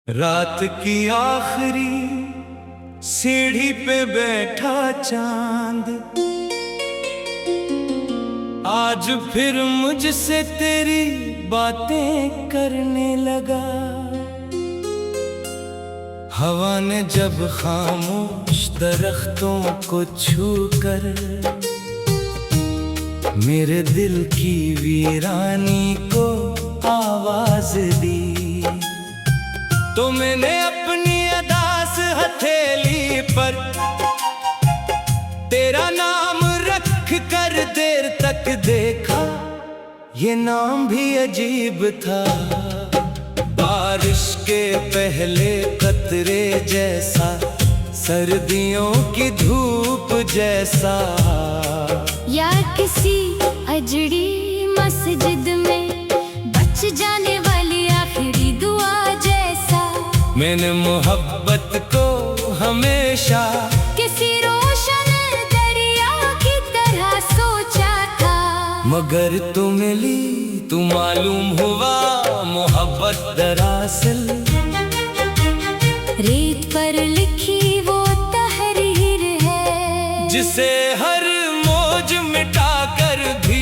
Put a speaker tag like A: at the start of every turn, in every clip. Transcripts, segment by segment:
A: रात की आखिरी सीढ़ी पे बैठा चांद आज फिर मुझसे तेरी बातें करने लगा। हवा ने जब खामोश दरख्तों को छूकर मेरे दिल की वीरानी को आवाज दी, तो मैंने अपनी अदास हथेली पर तेरा नाम रख कर देर तक देखा। ये नाम भी अजीब था, बारिश के पहले कतरे जैसा, सर्दियों की धूप जैसा,
B: या किसी अजड़ी मस्जिद में बच जाने वाली आखिरी दुआ जैसा।
A: मैंने मोहब्बत को हमेशा
B: किसी रोशन दरिया की तरह सोचा था,
A: मगर तू मिली तू मालूम हुआ मोहब्बत दरअसल
B: रेत पर लिखी वो तहरीर है,
A: जिसे हर मौज मिटा कर भी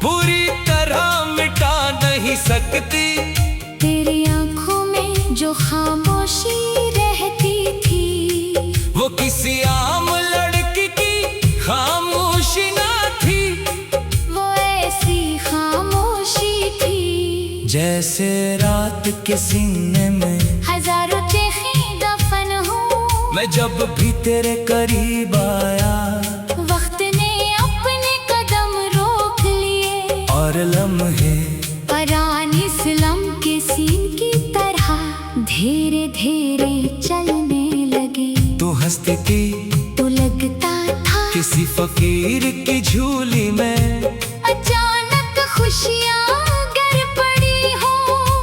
A: पूरी तरह मिटा नहीं सकती।
B: तेरी आंखों में जो खामोशी रहती थी,
A: वो किसी आम लड़की की खामोशी ना थी,
B: वो ऐसी खामोशी थी
A: जैसे रात के सीने में
B: हजारों चेखें दफन हो।
A: मैं जब भी तेरे करीब आया,
B: वक्त ने अपने कदम रोक लिए,
A: और लम्हे
B: परानी सिलम के सीन की तरह धीरे धीरे चलने लगे।
A: तू हंसती थी
B: तो लगता था
A: किसी फकीर की झूली में,
B: अचानक खुशियाँ गर पड़ी हो,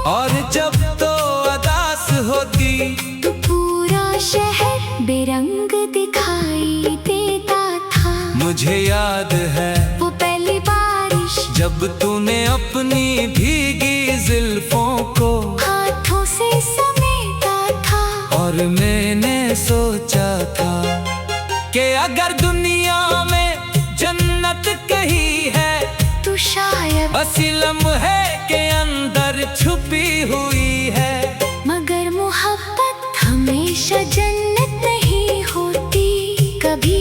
A: और जब तो अदास होती
B: तो पूरा शहर बेरंग दिखाई देता था।
A: मुझे याद है
B: वो पहली बारिश
A: जब तूने अपनी भीगी जुल्फों को
B: हाथों से समेटा था,
A: और मैंने सोचा था कि अगर दुनिया में जन्नत कहीं है
B: तो शायद
A: इसी लम्हे के अंदर छुपी हुई है।
B: मगर मोहब्बत हमेशा जन्नत नहीं होती, कभी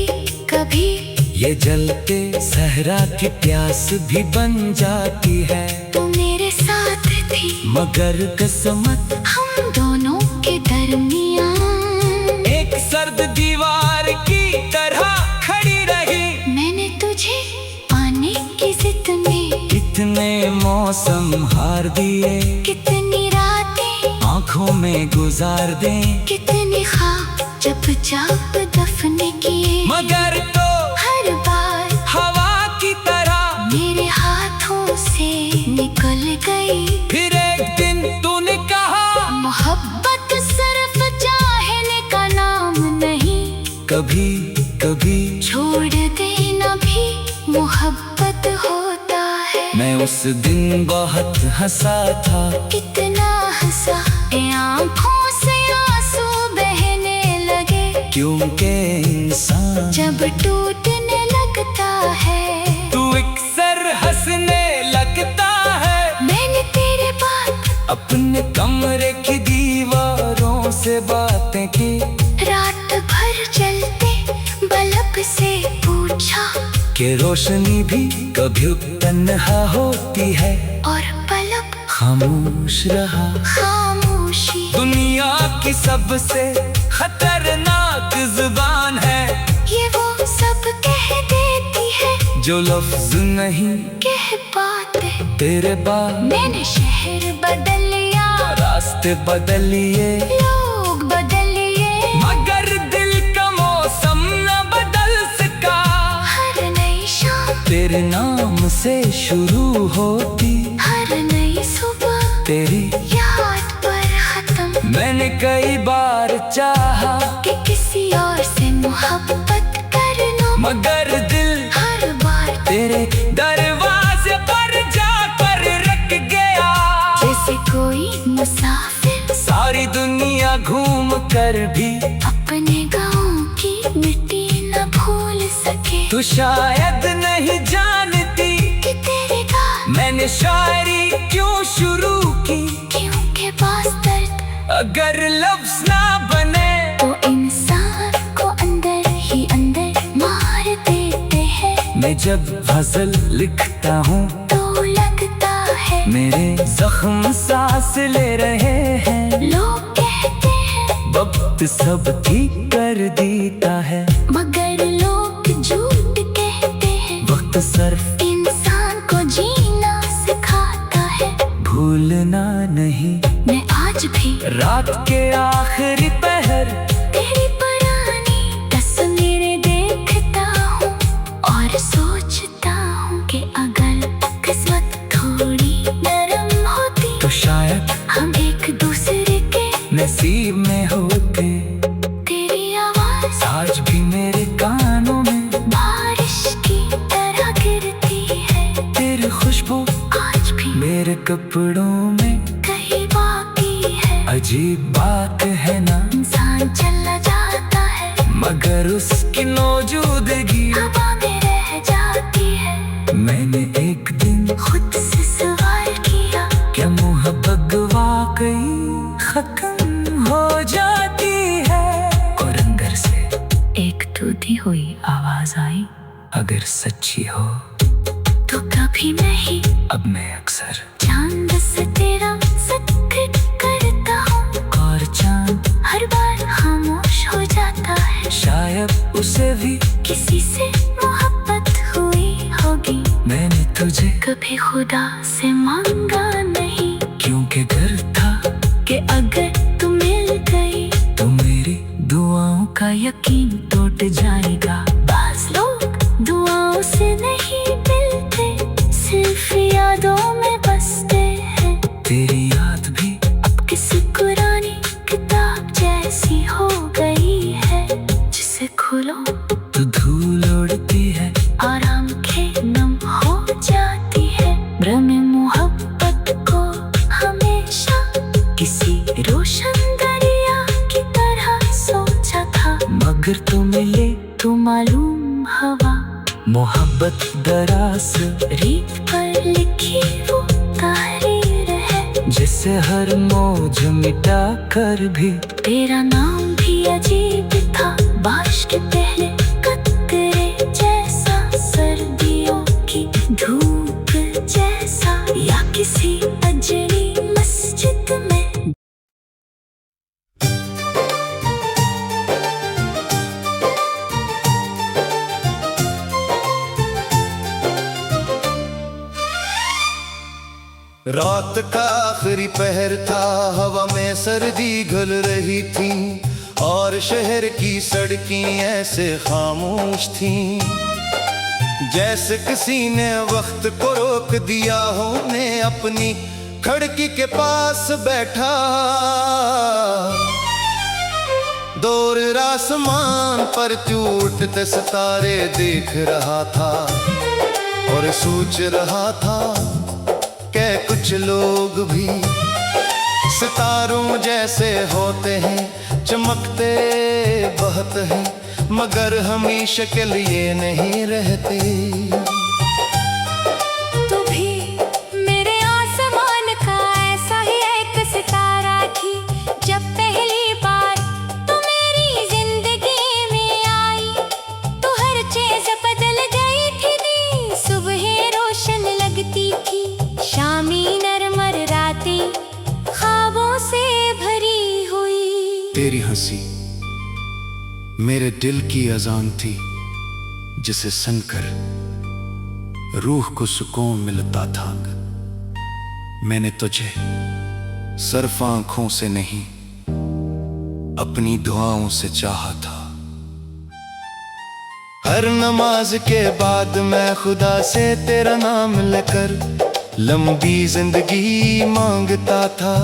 B: कभी
A: ये जलते सहरा की प्यास भी बन जाती है।
B: तू मेरे साथ थी
A: मगर किस्मत
B: हम दोनों के दरमियान
A: एक सर्द दीवार की तरह खड़ी रही।
B: मैंने तुझे पाने की जिद में
A: कितने मौसम हार दिए,
B: कितनी रातें
A: आंखों में गुजार दें,
B: कितने ख्वाब जब जब दफन किए,
A: मगर तो
B: हर बार
A: हवा की तरह
B: मेरे हाथों से निकल गई।
A: फिर एक दिन तूने कहा
B: मोहब्बत सिर्फ चाहने का नाम नहीं,
A: कभी कभी
B: छोड़ देना भी मोहब्बत होता है।
A: मैं उस दिन बहुत हंसा था,
B: कितना हंसा ए आँखों से आंसू बहने लगे,
A: क्योंकि इंसान
B: जब टूटने लगता है
A: तू अक्सर हंसने लगता है।
B: मैंने तेरे बाद
A: अपने कमरे की दीवारों से बातें की,
B: रात भर चलते बल्ब से पूछा,
A: कि रोशनी भी कभी तन्हा होती है,
B: और बल्ब
A: खामोश रहा।
B: खामोशी
A: दुनिया की सबसे खतरनाक जुबान है,
B: ये वो सब कह देती है
A: जो लफ्ज नहीं
B: कह पाते।
A: तेरे बाद
B: मैंने शहर बदल लिया,
A: रास्ते बदल लिए,
B: लोग बदल लिए,
A: मगर दिल का मौसम न बदल सका।
B: हर नई शाम
A: तेरे नाम से शुरू होती,
B: हर नई सुबह
A: तेरी
B: याद पर खत्म।
A: मैंने कई बार चाहा
B: कि किसी और से मोहब्बत कर लूं,
A: मगर दिल
B: हर बार
A: तेरे दरवाजे पर जाकर रख गया।
B: जैसे कोई मुसाफिर
A: सारी सारी दुनिया घूम कर भी
B: अपने गाँव की मिट्टी न भूल सके।
A: तू शायद नहीं जानती
B: कि तेरे गाल
A: मैंने शायरी क्यों शुरू की।
B: क्योंकि पास दर्द
A: अगर लफ्ज ना बने
B: तो इंसान को अंदर ही अंदर मार देते हैं।
A: मैं जब गजल लिखता हूँ
B: तो लगता है
A: मेरे जख्म सांस ले रहे हैं।
B: लोग कहते हैं
A: वक्त सब ठीक कर देता है,
B: मगर लोग झूठ कहते हैं।
A: वक्त सिर्फ
B: इंसान को जीना सिखाता है।
A: भूलना नहीं।
B: मैं आज भी
A: रात के आखिरी पहर
B: तेरी पुरानी तस्वीरें देखता हूँ और सोचता हूँ कि अगर किस्मत थोड़ी नरम होती
A: तो शायद
B: हम एक दूसरे के
A: नसीब में होते।
B: तेरी आवाज
A: आज भी मेरे कानों में
B: बारिश की तरह गिरती है।
A: तेरी खुशबू
B: आज भी
A: मेरे कपड़ों में
B: कहीं बाकी है।
A: अजीब बात है ना,
B: इंसान चला जाता है
A: मगर उसकी मौजूदगी
B: हवा में रह जाती है।
A: मैंने एक दिन
B: खुद से सवाल किया
A: क्या मोहब्बत वाकई खत्म हो जाती है। और अंदर से
B: एक टूटी हुई आवाज आई,
A: अगर सच्ची हो
B: तो कभी नहीं।
A: अब मैं अक्सर
B: चांद से तेरा जिक्र करता हूँ
A: और चांद
B: हर बार खामोश हो जाता है।
A: शायद उसे भी
B: किसी से मोहब्बत हुई होगी,
A: मैंने तुझे
B: कभी खुदा से मांगा नहीं।
A: क्योंकि डर था
B: कि अगर तू मिल गई
A: तो मेरी दुआओं का यकीन टूट जाएगा।
B: बास लोग दुआओं से नहीं मिलते, सिर्फ यादों में बसते हैं।
A: तेरी याद भी
B: अब किसी पुरानी किताब जैसी हो गई है, जिसे खोलो
A: तो धूल उड़ती है।
B: और आंखें नम हो जाती है। भ्रम मोहब्बत को हमेशा किसी रोशन दरिया की तरह सोचा था,
A: मगर तू मिले
B: तो मालूम हवा
A: मोहब्बत दरअसल
B: रेत पर लिखी वो तहरीर है।
A: जिसे हर मौज मिटा कर भी
B: तेरा नाम भी अजीब था, बारिश के पहले कतरे जैसा, सर्दियों की धूप जैसा, या किसी अजरी मस्जिद में।
C: रात का आखिरी पहर था, हवा में सर्दी घुल रही थी और शहर की सड़कें ऐसे खामोश थीं, जैसे किसी ने वक्त को रोक दिया हो। मैं अपनी खिड़की के पास बैठा दूर आसमान पर टूटते सितारे देख रहा था और सोच रहा था कि कुछ लोग भी सितारों जैसे होते हैं, चमकते बहुत हैं, मगर हमेशा के लिए नहीं रहते।
B: तू भी मेरे आसमान का ऐसा ही एक सितारा थी, जब पहली बार तू मेरी जिंदगी में आई तो हर चीज बदल गई थी। सुबह रोशन लगती थी, शामी नरमर रातें ख्वाबों से भरी हुई।
C: तेरी हंसी मेरे दिल की अजान थी, जिसे सुनकर रूह को सुकून मिलता था। मैंने तुझे सिर्फ आंखों से नहीं, अपनी दुआओं से चाहा था। हर नमाज के बाद मैं खुदा से तेरा नाम लेकर लंबी जिंदगी मांगता था,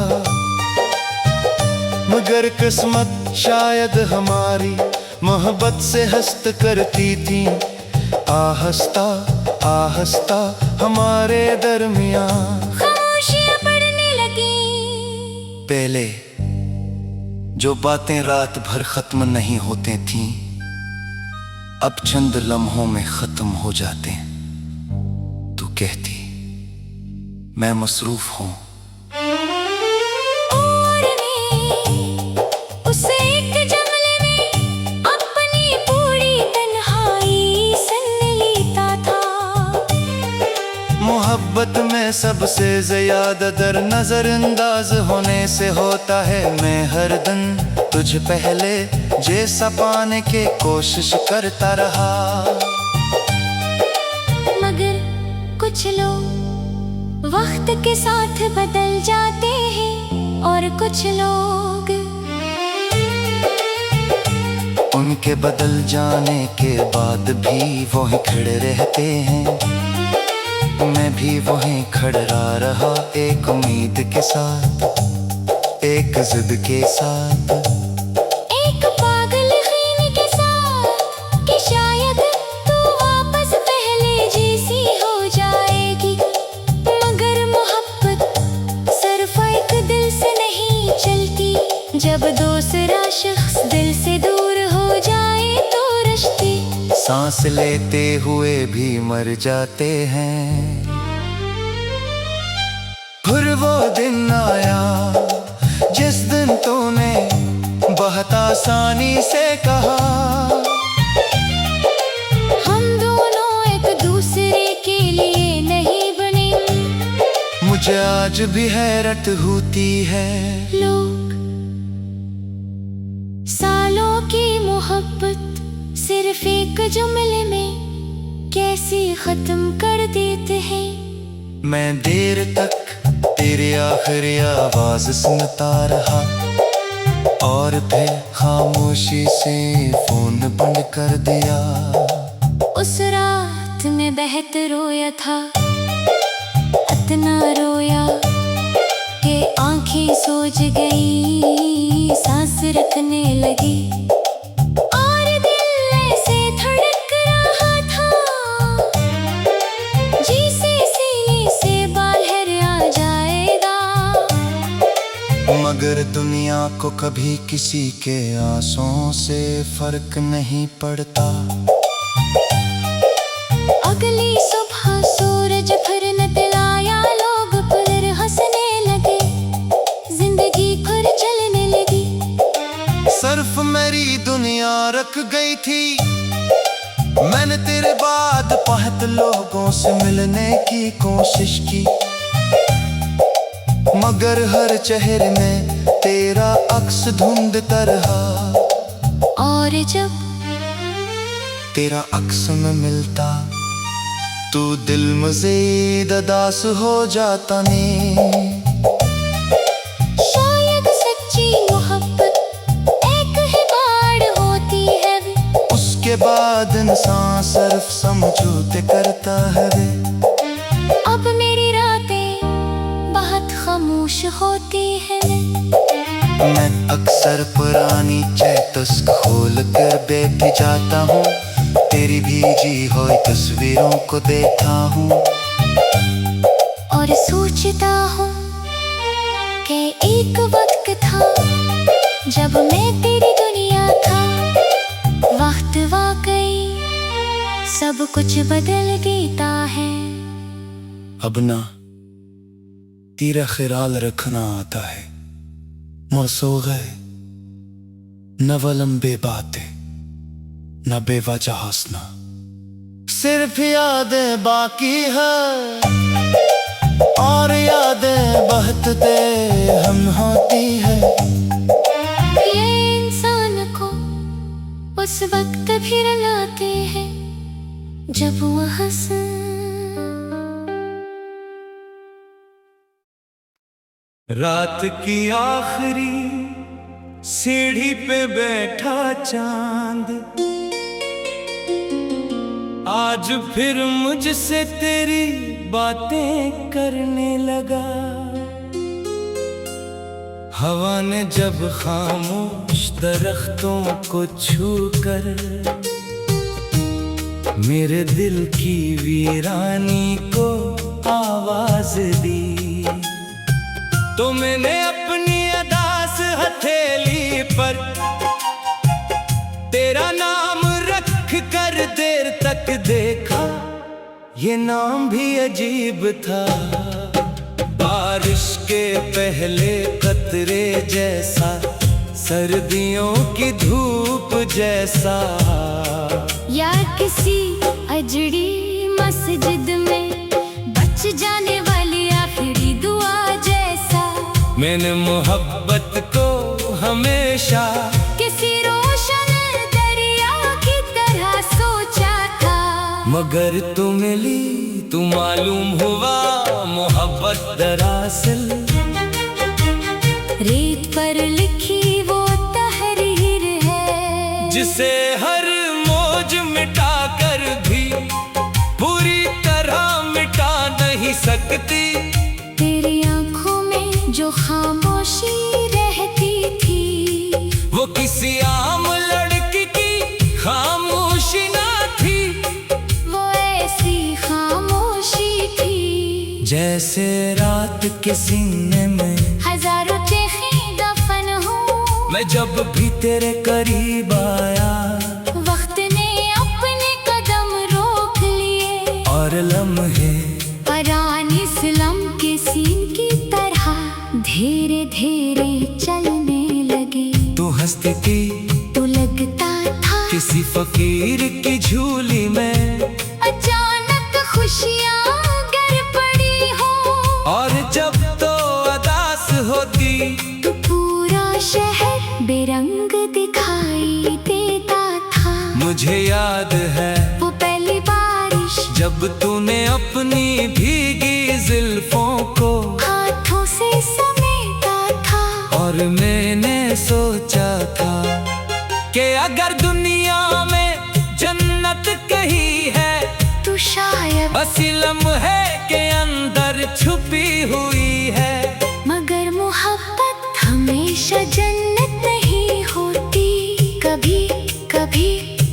C: मगर किस्मत शायद हमारी मोहब्बत से हस्त करती थी। आहिस्ता आहिस्ता हमारे दरमियां
B: खामोशियां पड़ने लगी।
C: पहले जो बातें रात भर खत्म नहीं होती थीं, अब चंद लम्हों में खत्म हो जाते हैं। तू कहती मैं मसरूफ हूं,
B: और मैं उस एक जंगले में अपनी पूरी तन्हाई सन लेता था।
C: मोहब्बत में सबसे ज्यादा डर नजरअंदाज होने से होता है। मैं हर दिन तुझ पहले जैसा पाने के कोशिश करता रहा,
B: मगर कुछ लोग वक्त के साथ बदल जाते हैं और कुछ लोग
C: उनके बदल जाने के बाद भी वहीं खड़े रहते हैं। मैं भी वहीं खड़ा रहा, एक उम्मीद के साथ, एक जिद के साथ,
B: एक पागल ख्याल के साथ कि शायद तू वापस पहले जैसी हो जाएगी। मगर मोहब्बत सिर्फ एक दिल से नहीं चलती, जब दूसरा शख्स दिल से दूर हो जाए तो रिश्ते
C: सांस लेते हुए भी मर जाते हैं। फिर वो दिन आया जिस दिन तूने बहुत आसानी से कहा,
B: हम दोनों एक दूसरे के लिए नहीं बने।
C: मुझे आज भी हैरत होती है,
B: लोग सालों की मोहब्बत सिर्फ एक जुमले में कैसे खत्म कर देते हैं।
C: मैं देर तक तेरी आखिरी आवाज सुनता रहा और फिर खामोशी से फोन बंद कर दिया।
B: उस रात में बहुत रोया था, इतना रोया कि आंखें सूज गई, सांस रुकने लगी और दिल ऐसे धड़क रहा था जैसे सीने से बाहर आ जाएगा।
C: मगर दुनिया को कभी किसी के आंसुओं से फर्क नहीं पड़ता।
B: अगली सुबह सूरज फिर निकलाया, लोग फिर हंसने लगे, जिंदगी फिर चलने लगी।
C: सिर्फ मेरी दुनिया रख गई थी। मैंने तेरे बाद बहुत लोगों से मिलने की कोशिश की, मगर हर चेहरे में तेरा अक्स ढूंढता रहा।
B: और जब
C: तेरा अक्स में मिलता तू दिल मज़ीद उदास हो जाता ने।
B: शायद सच्ची मोहब्बत एक ही बार होती है,
C: उसके बाद इंसान सिर्फ समझौते करता है।
B: अब मेरी रातें बहुत खामोश होती है।
C: मैं अक्सर पुरानी चेतस खोल कर बैठ जाता हूँ, तेरी भीजी हुई तस्वीरों को देखता हूँ
B: और सोचता हूँ कि एक वक्त था जब मैं तेरी दुनिया था। वक्त वाकई सब कुछ बदल देता है।
C: अब ना तेरा ख्याल रखना आता है, मौसो गए न वो लंबे बातें न बेवजह हंसना, सिर्फ यादें बाकी है और यादें बहुत देर हम होती है।
B: ये इंसान को उस वक्त भी रुलाते हैं जब वो हंसे।
A: रात की आखिरी सीढ़ी पे बैठा चांद आज फिर मुझसे तेरी बातें करने लगा। हवा ने जब खामोश दरख्तों को छू कर मेरे दिल की वीरानी को आवाज दी, तो मैंने अपनी अदा से हथेली पर तेरा नाम रख कर देर तक देखा, ये नाम भी अजीब था। बारिश के पहले कतरे जैसा, सर्दियों की धूप जैसा,
B: या किसी अजड़ी मस्जिद में बच जाने वाली आखिरी दुआ जैसा।
A: मैंने मोहब्बत को हमेशा
B: किसी रोशन दरिया की तरह सोचा था,
A: मगर तू मिली तू मालूम हुआ मोहब्बत दरअसल
B: रेत पर लिखी वो तहरीर है,
A: जिसे हर मौज मिटा कर भी पूरी तरह मिटा नहीं सकती।
B: तेरी आंखों में जो खामोशी रहती थी,
A: वो किसी आम लड़की की खामोशी ना थी,
B: वो ऐसी खामोशी थी
A: जैसे रात के सीने में
B: हजारों चेखें दफन हो।
A: मैं जब भी तेरे करीब आया,
B: वक्त ने अपने कदम रोक लिए,
A: और लम्हे
B: परानी फिल्म के सीन की तरह धीरे धीरे चलने लगे।
A: तू हंसती थी
B: तो लगता था
A: किसी फकीर की झूली में,
B: अचानक खुशियाँ गर पड़ी हो,
A: और जब तो अदास होती
B: तो पूरा शहर बेरंग दिखाई देता था।
A: मुझे याद है
B: वो पहली बारिश
A: जब तूने अपनी भीगी जुल्फों को
B: हाथों से समेटा था,
A: और मैंने सोचा था कि अगर दुनिया में जन्नत कहीं है,
B: तो शायद
A: हंसी लम्हे के अंदर छुपी हुई है।
B: मगर मोहब्बत हमेशा जन्नत नहीं होती, कभी कभी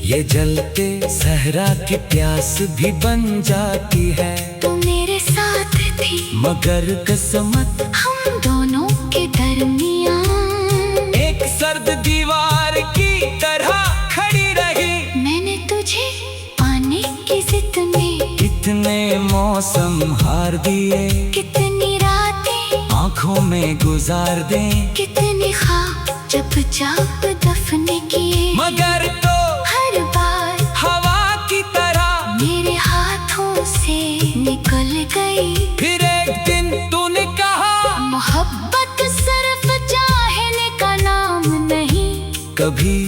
A: ये जलते सहरा की प्यास भी बन जाती है।
B: तू मेरे साथ थी
A: मगर किस्मत
B: हम दोनों के दरमियान
A: एक सर्द दीवार की तरह खड़ी रही।
B: मैंने तुझे पाने की जिद में
A: कितने मौसम हार दिए,
B: कितनी रातें
A: आंखों में गुजार दें,
B: कितने ख्वाब चुपचाप दफन किए,
A: मगर तो
B: हर बार
A: हवा की तरह
B: मेरे हाथों से निकल गई।
A: फिर एक दिन तूने कहा
B: मोहब्बत सिर्फ चाहने का नाम नहीं,
A: कभी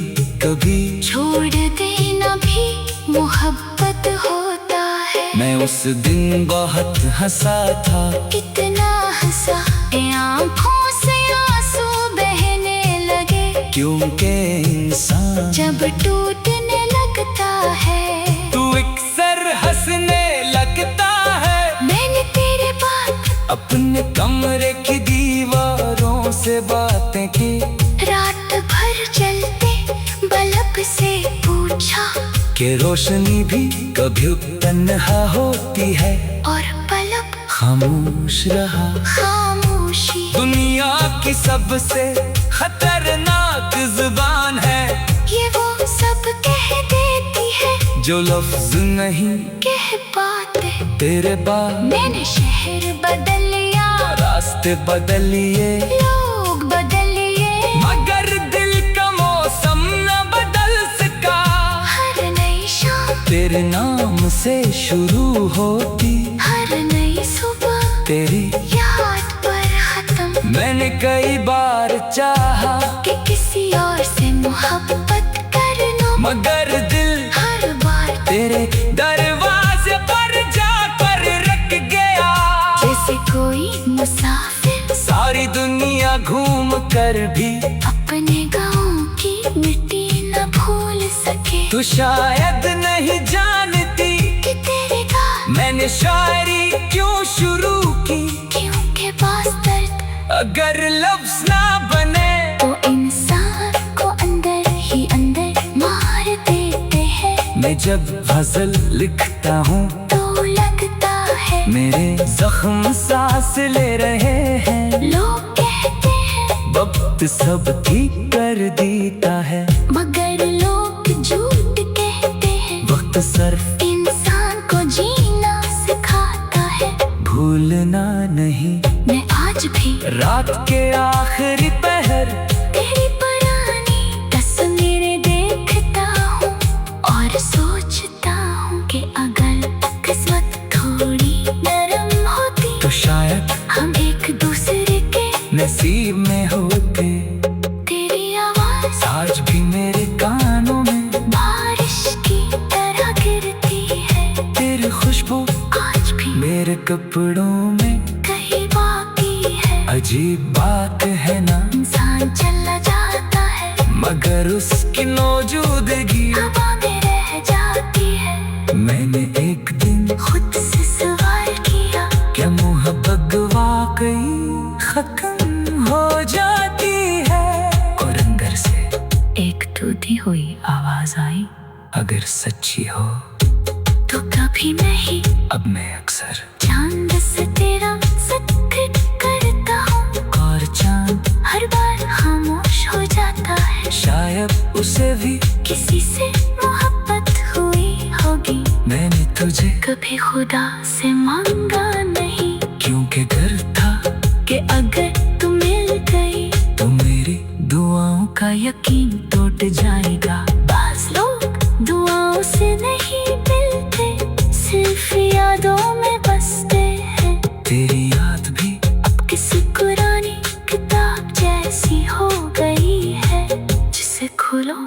A: कभी
B: छोड़ देना भी मोहब्बत होता है।
A: मैं उस दिन बहुत हंसा था,
B: कितना हंसा ए आंखों से आंसू बहने लगे,
A: क्योंकि इंसान
B: जब टूटने लगता है
A: तू अक्सर हंसने लगता है।
B: मैंने तेरे बाद
A: अपने कमरे की दीवारों से बातें की,
B: रात भर जलते बल्ब से पूछा,
A: कि रोशनी भी कभी तन्हा होती है,
B: और बल्ब
A: खामोश रहा।
B: खामोशी
A: दुनिया की सबसे खतरनाक जुबान है,
B: ये वो सब कह देती है
A: जो लफ्ज नहीं
B: कह पाते।
A: तेरे बाद
B: मैंने शहर बदल लिया,
A: रास्ते बदल लिए,
B: लोग बदल लिए,
A: मगर दिल का मौसम न बदल सका।
B: हर नई शाम
A: तेरे नाम से शुरू होती,
B: हर नई सुबह
A: तेरी
B: याद पर खत्म।
A: मैंने कई बार चाहा
B: कि किसी और से मोहब्बत कर लो,
A: मगर दिल
B: हर बार
A: तेरे दरवाजे पर जाकर रख गया।
B: जैसे कोई मुसाफिर
A: सारी दुनिया घूम कर भी
B: अपने गाँव की मिट्टी न भूल सके।
A: तू शायद नहीं जानती
B: कि तेरे गाल
A: मैंने शायरी क्यों शुरू की,
B: क्योंकि पास दर्द
A: अगर लफ्ज ना बने
B: तो इंसान को अंदर ही अंदर मार देते हैं।
A: मैं जब गजल लिखता हूँ
B: तो लगता है
A: मेरे जख्म सांस ले रहे हैं।
B: लोग कहते हैं
A: बब वक्त सब ठीक कर देता है,
B: मगर लोग झूठ कहते हैं।
A: वक्त सिर्फ
B: इंसान को जीना सिखाता है।
A: भूलना नहीं
B: मैं आज भी
A: रात के आखिरी पहर
B: तेरी पुरानी तस्वीरें देखता हूँ और सोचता हूँ कि अगर किस्मत थोड़ी नरम होती
A: तो शायद
B: हम एक दूसरे के
A: नसीब में होते।
B: तेरी आवाज
A: आज भी मेरे कानों में
B: बारिश की तरह गिरती है।
A: तेरी खुशबू
B: आज भी
A: मेरे कपड़ों में
B: कहीं बाकी है।
A: अजीब बात है ना,
B: इंसान चला जाता है
A: मगर उसकी मौजूदगी
B: हवा में रह जाती है।
A: मैंने एक दिन
B: खुद से सवाल किया,
A: क्या मोहब्बत वाकई खत्म हो जाती है? और अंदर से
B: एक टूटी हुई आवाज आई,
A: अगर सच्ची हो
B: तो कभी नहीं।
A: अब मैं अक्सर
B: चांद से तेरा जिक्र करता हूँ
A: और चांद
B: हर बार खामोश हो जाता है।
A: शायद उसे भी
B: किसी से मोहब्बत हुई होगी।
A: मैंने तुझे
B: कभी खुदा से मांगा नहीं,
A: क्योंकि डर था
B: कि अगर तू मिल गई
A: तो मेरी दुआओं का यकीन टूट जाएगा।
B: बास लोग दुआओं से नहीं मिलते, सिर्फ यादों में बसते हैं।
A: तेरी याद भी
B: अब किसी पुरानी किताब जैसी हो गई है, जिसे खोलो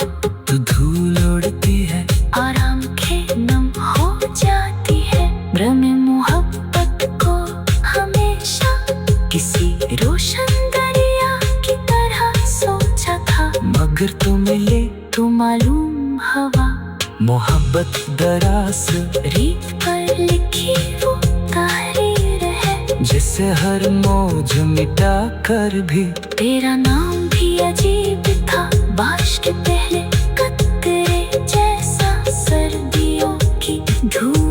A: तो धूल उड़ती है।
B: आराम के नम हो जाती है। भ्रम मोहब्बत को हमेशा किसी रोशन दरिया की तरह सोचा था,
A: मगर तू मिले
B: तो मालूम हवा
A: मोहब्बत दरअसल
B: रीत पर लिखी वो तहरीर है।
A: जिसे हर मौज मिटा कर भी
B: तेरा नाम भी अजीब था, बारिश के पहले कतरे जैसा, सर्दियों की धूप